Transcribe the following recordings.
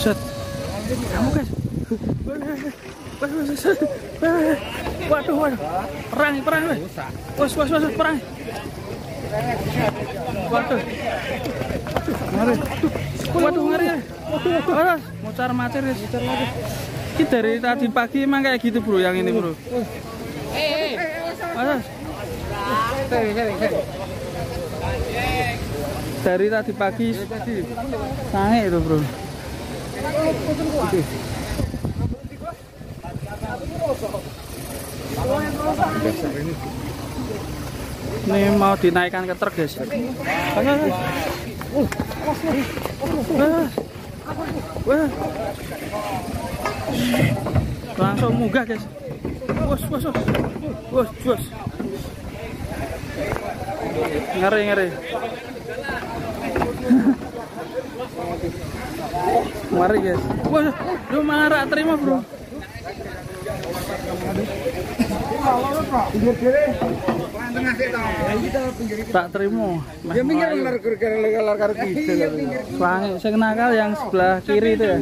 Buset. Kamu guys. Waduh. Perang. Was, perang. Waduh. Ngeri. Waduh, ngeri. Mucar-macir guys. Ini dari tadi pagi emang kayak gitu bro, yang ini bro. Dari tadi pagi sange itu bro. Ini mau dinaikkan ke truk guys. Langsung munggah guys. Bos. Ngeri. Mari guys. Wah, lu malah rak terima bro. Tak terima. Ya minggir lar karo kidul. Wangi sing nakal yang sebelah kiri itu ya.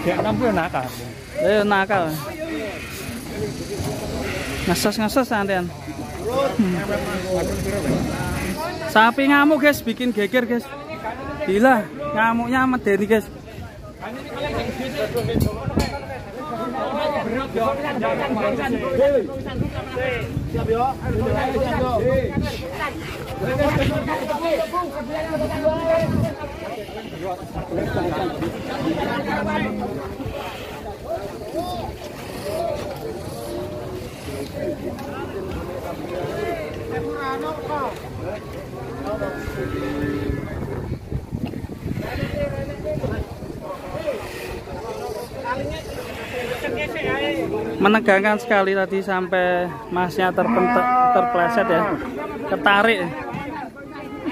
Ya nampu nakal. Nakal. Ngeses santean. Sapi ngamuk guys, bikin geger guys. Gila, ngamuknya medeni guys. Menegangkan sekali tadi sampai masnya terpleset ya, ketarik.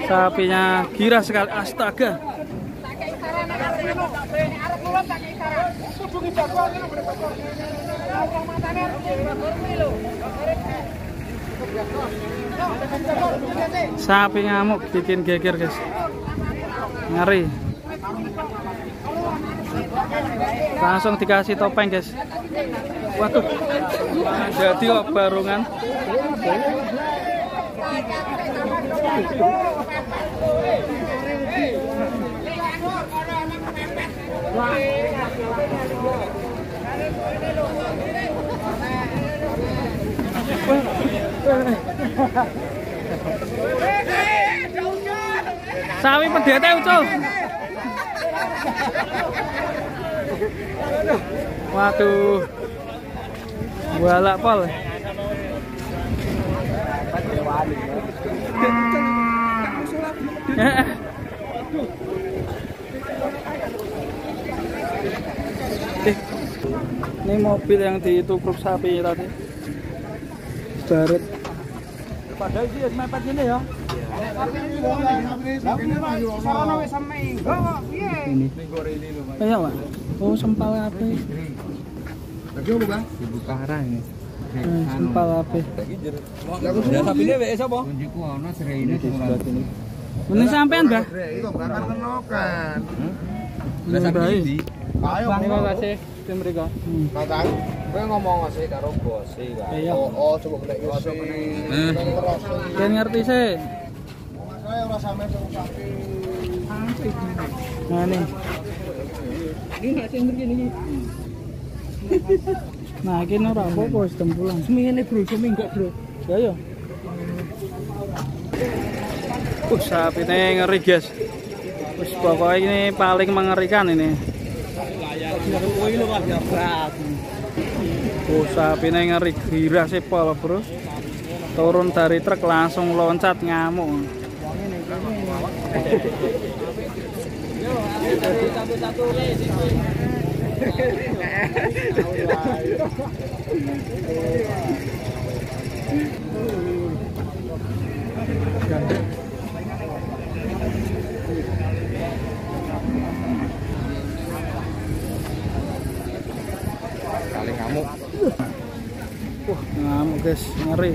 Sapinya girah sekali, astaga. Sapi ngamuk bikin geger guys, ngeri. Langsung dikasih topeng guys. Waduh, jadi kok barungan. Sawi pedete ucul. Waduh, balak pol. Ini mobil yang ditubruk sapi tadi. Baret. Padahal sih mepet ini ya. Ini. Ayo, Pak. Oh, sempal api. Lagi apa, Bang? Dibuka arah ini. Sempal api. Ya sapine wek sapa? Kunjiku ana serene sebelah sini. Ini sampean, Mbah? Itu bakar kenokan. Lah sampean ndi? Ayo, terima kasih tim mriko. Kakang, kowe ngomong sih karo bos sih, Kak. Oh, coba golek sih. Ben ngerti sih. Saya ora sampe sapi. Nah, nih. Ini nggak cender gini. Nah, ini ora apa-apa wis pulang. Seminggu bro, seminggu bro. Ya. Sapi ini ngeri guys. Pokoknya ini paling mengerikan ini. Sapi ini ngeri, girah sih pol bro. Turun dari truk langsung loncat ngamuk. Kali ngamuk. Ngamuk guys, ngeri.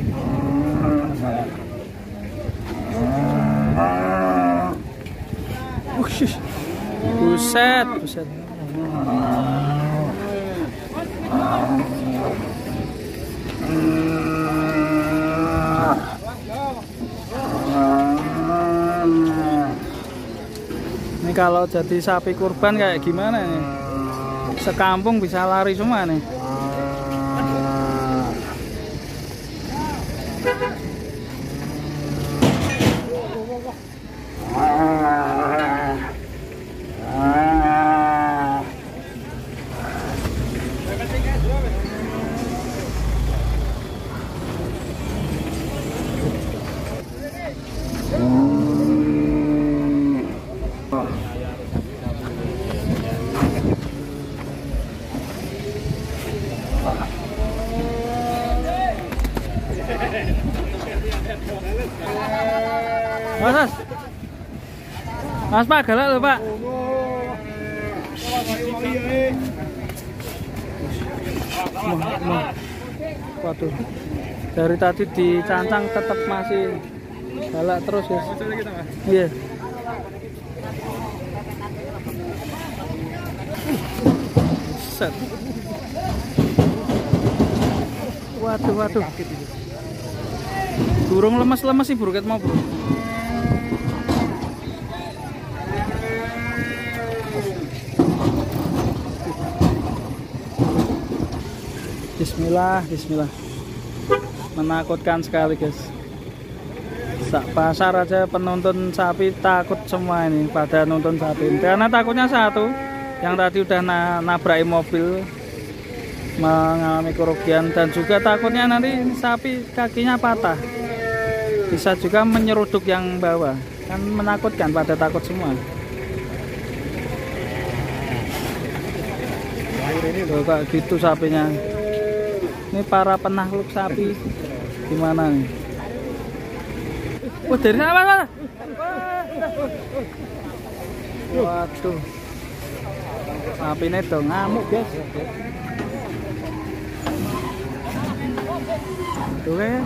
Buset, buset. Ini kalau jadi sapi kurban kayak gimana nih? Sekampung bisa lari semua nih. Mas, Mas Pak, galak lho Pak. Waduh, dari tadi dicancang tetap masih galak terus ya. Iya. Set. Waduh, waduh. Durung lemas-lemas sih bro, mau bro. Bismillah, bismillah. Menakutkan sekali guys. Sak pasar aja penonton sapi takut semua ini pada nonton sapi. Karena takutnya satu, yang tadi udah nabrakin mobil mengalami kerugian, dan juga takutnya nanti sapi kakinya patah. Bisa juga menyeruduk yang bawah. Kan menakutkan, pada takut semua. Tuh, kayak gitu sapinya. Ini para penakluk sapi gimana nih? Oh, dari sana. Waduh. Sapi ini tuh ngamuk guys. Tuh kan.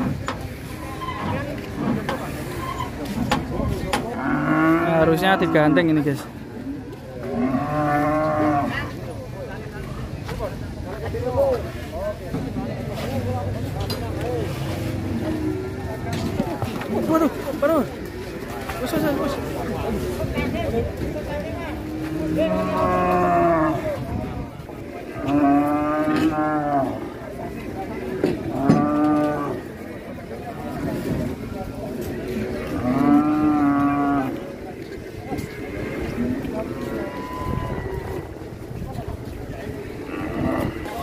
Harusnya digandeng ini guys. Waduh, waduh. Bos.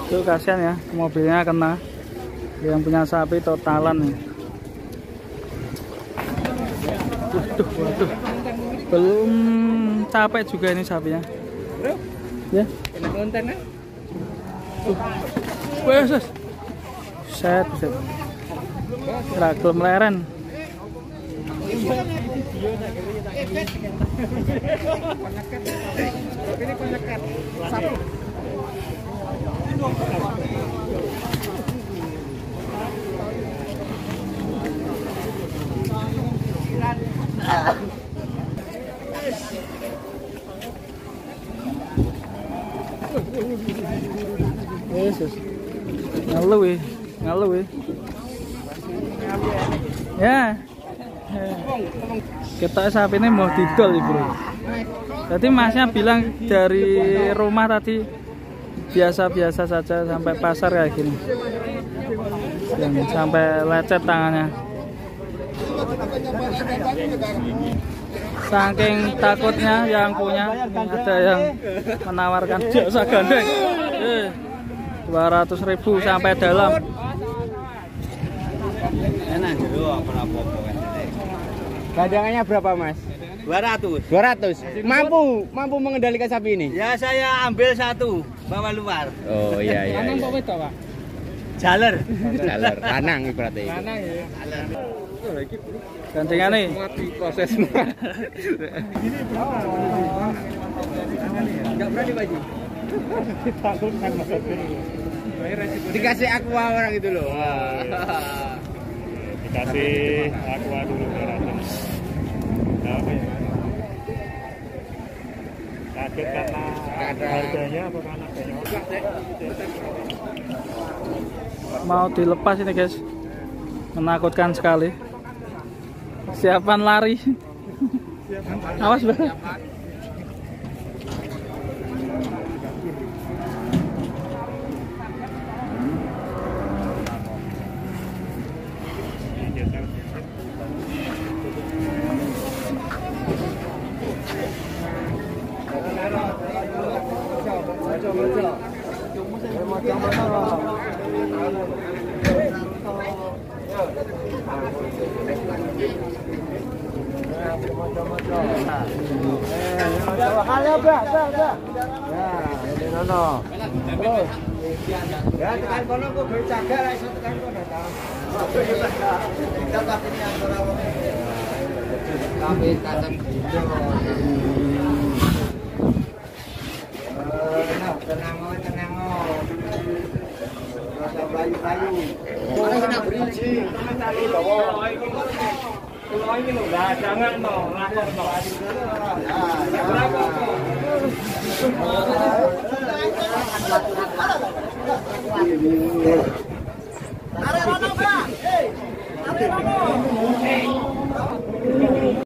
Tuh kasihan ya, mobilnya kena. Yang punya sapi totalan nih. Waduh. Belum capek juga ini sapinya. Ya. Enak konten ya? Wes. Set. Ragil meleren. Yesus. Ngaluh. Ya. Kita sapi ini mau didol nih bro. Jadi masnya bilang dari rumah tadi biasa-biasa saja sampai pasar kayak gini. Yang sampai lecet tangannya. Saking takutnya yang punya, ada yang menawarkan jasa gandeng 200.000 sampai dalam. Enak dulu apa-apa. Gandengannya berapa Mas? 200. Mampu mengendalikan sapi ini? Ya saya ambil satu, bawa luar. Oh iya. Lanang kok wedok, Pak? Jaler. Lanang berarti. Lanang ya. Gandengan nih. Mati proses semua. Enggak berani Pak Ji. Ditakutkan Mas. Dikasih aqua orang itu loh. Dikasih aqua dulu 200. Apa ya? Mungkin karena harganya apa karena banyak Mau dilepas ini guys, menakutkan sekali. Siapan lari. Awas banget. Ya, tekan kono kok berjaga lah iso tekan kono ta. Tapi kacang hijau. Tenang. Rasa bayu-bayu. Mana kena beriji. Kalau ini loh, jangan no, lapor no. Berapa kok? Are rono, Pak. Are rono.